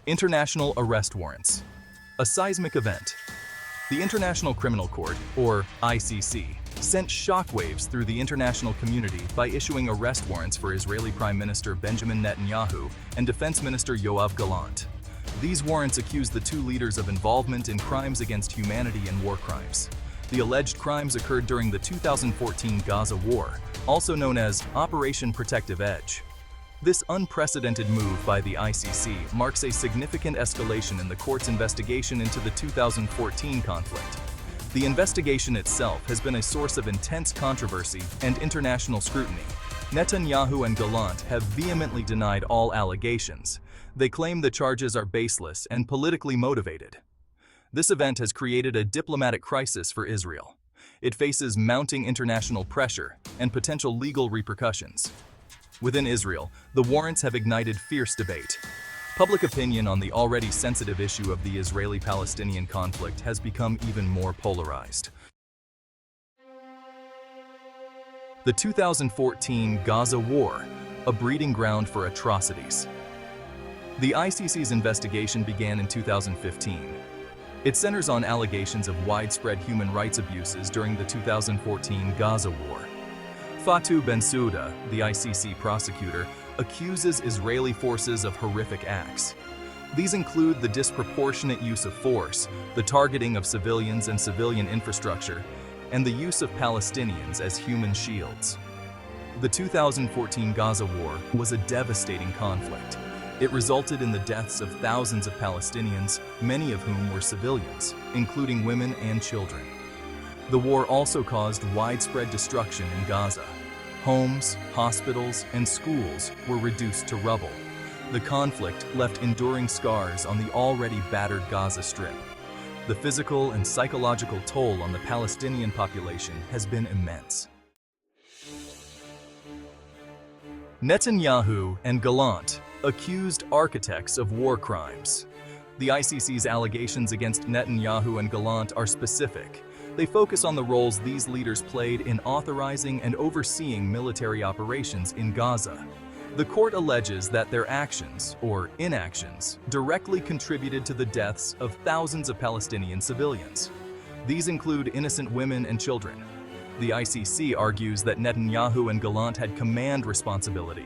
International arrest warrants. A seismic event. The International Criminal Court, or ICC, sent shockwaves through the international community by issuing arrest warrants for Israeli Prime Minister Benjamin Netanyahu and Defense Minister Yoav Gallant. These warrants accuse the two leaders of involvement in crimes against humanity and war crimes. The alleged crimes occurred during the 2014 Gaza War, also known as Operation Protective Edge. This unprecedented move by the ICC marks a significant escalation in the court's investigation into the 2014 conflict. The investigation itself has been a source of intense controversy and international scrutiny. Netanyahu and Gallant have vehemently denied all allegations. They claim the charges are baseless and politically motivated. This event has created a diplomatic crisis for Israel. It faces mounting international pressure and potential legal repercussions. Within Israel, the warrants have ignited fierce debate. Public opinion on the already sensitive issue of the Israeli-Palestinian conflict has become even more polarized. The 2014 Gaza War, a breeding ground for atrocities. The ICC's investigation began in 2015. It centers on allegations of widespread human rights abuses during the 2014 Gaza War. Fatou Bensouda, the ICC prosecutor, accuses Israeli forces of horrific acts. These include the disproportionate use of force, the targeting of civilians and civilian infrastructure, and the use of Palestinians as human shields. The 2014 Gaza War was a devastating conflict. It resulted in the deaths of thousands of Palestinians, many of whom were civilians, including women and children. The war also caused widespread destruction in Gaza. Homes, hospitals, and schools were reduced to rubble. The conflict left enduring scars on the already battered Gaza Strip. The physical and psychological toll on the Palestinian population has been immense. Netanyahu and Gallant, accused architects of war crimes. The ICC's allegations against Netanyahu and Gallant are specific. They focus on the roles these leaders played in authorizing and overseeing military operations in Gaza. The court alleges that their actions, or inactions, directly contributed to the deaths of thousands of Palestinian civilians. These include innocent women and children. The ICC argues that Netanyahu and Gallant had command responsibility.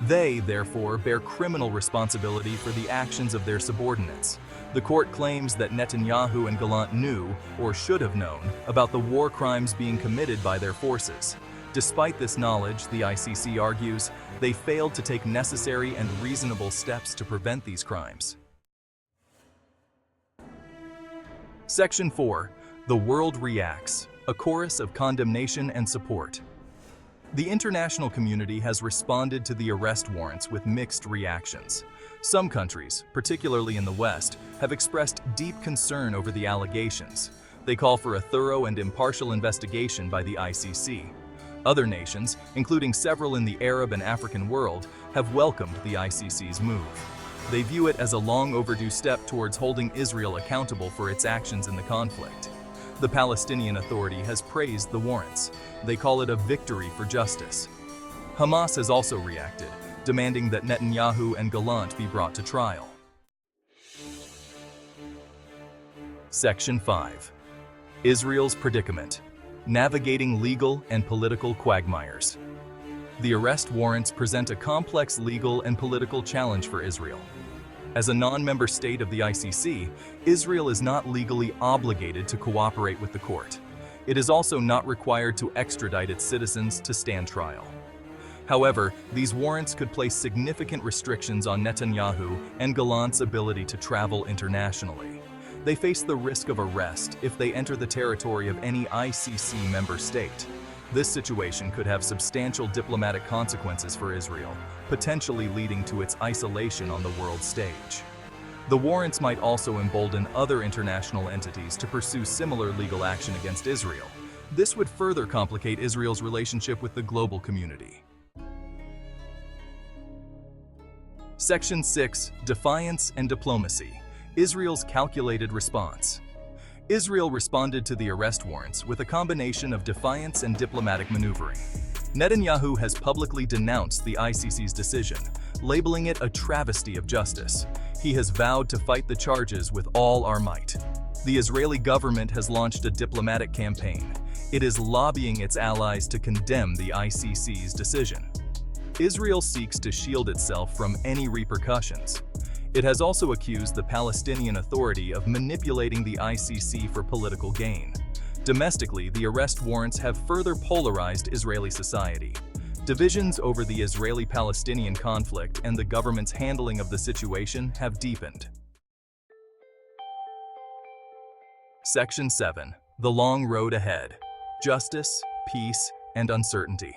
They, therefore, bear criminal responsibility for the actions of their subordinates. The court claims that Netanyahu and Gallant knew, or should have known, about the war crimes being committed by their forces. Despite this knowledge, the ICC argues, they failed to take necessary and reasonable steps to prevent these crimes. Section 4. The world reacts, a chorus of condemnation and support. The international community has responded to the arrest warrants with mixed reactions. Some countries, particularly in the West, have expressed deep concern over the allegations. They call for a thorough and impartial investigation by the ICC. Other nations, including several in the Arab and African world, have welcomed the ICC's move. They view it as a long overdue step towards holding Israel accountable for its actions in the conflict. The Palestinian Authority has praised the warrants. They call it a victory for justice. Hamas has also reacted, demanding that Netanyahu and Gallant be brought to trial. Section 5. Israel's predicament. Navigating legal and political quagmires. The arrest warrants present a complex legal and political challenge for Israel. As a non-member state of the ICC, Israel is not legally obligated to cooperate with the court. It is also not required to extradite its citizens to stand trial. However, these warrants could place significant restrictions on Netanyahu and Gallant's ability to travel internationally. They face the risk of arrest if they enter the territory of any ICC member state. This situation could have substantial diplomatic consequences for Israel, potentially leading to its isolation on the world stage. The warrants might also embolden other international entities to pursue similar legal action against Israel. This would further complicate Israel's relationship with the global community. Section 6. Defiance and Diplomacy. Israel's calculated response. Israel responded to the arrest warrants with a combination of defiance and diplomatic maneuvering. Netanyahu has publicly denounced the ICC's decision, labeling it a travesty of justice. He has vowed to fight the charges with all our might. The Israeli government has launched a diplomatic campaign. It is lobbying its allies to condemn the ICC's decision. Israel seeks to shield itself from any repercussions. It has also accused the Palestinian Authority of manipulating the ICC for political gain. Domestically, the arrest warrants have further polarized Israeli society. Divisions over the Israeli-Palestinian conflict and the government's handling of the situation have deepened. Section 7. The Long Road Ahead. Justice, Peace, and Uncertainty.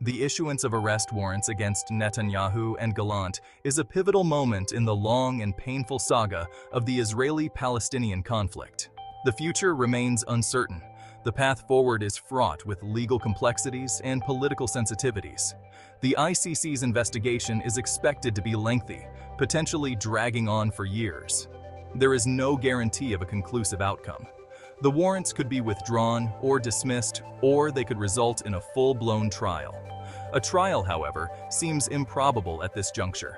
The issuance of arrest warrants against Netanyahu and Gallant is a pivotal moment in the long and painful saga of the Israeli-Palestinian conflict. The future remains uncertain. The path forward is fraught with legal complexities and political sensitivities. The ICC's investigation is expected to be lengthy, potentially dragging on for years. There is no guarantee of a conclusive outcome. The warrants could be withdrawn or dismissed, or they could result in a full-blown trial. A trial, however, seems improbable at this juncture.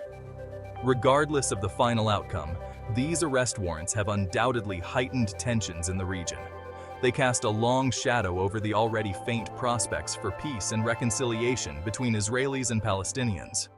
Regardless of the final outcome, these arrest warrants have undoubtedly heightened tensions in the region. They cast a long shadow over the already faint prospects for peace and reconciliation between Israelis and Palestinians.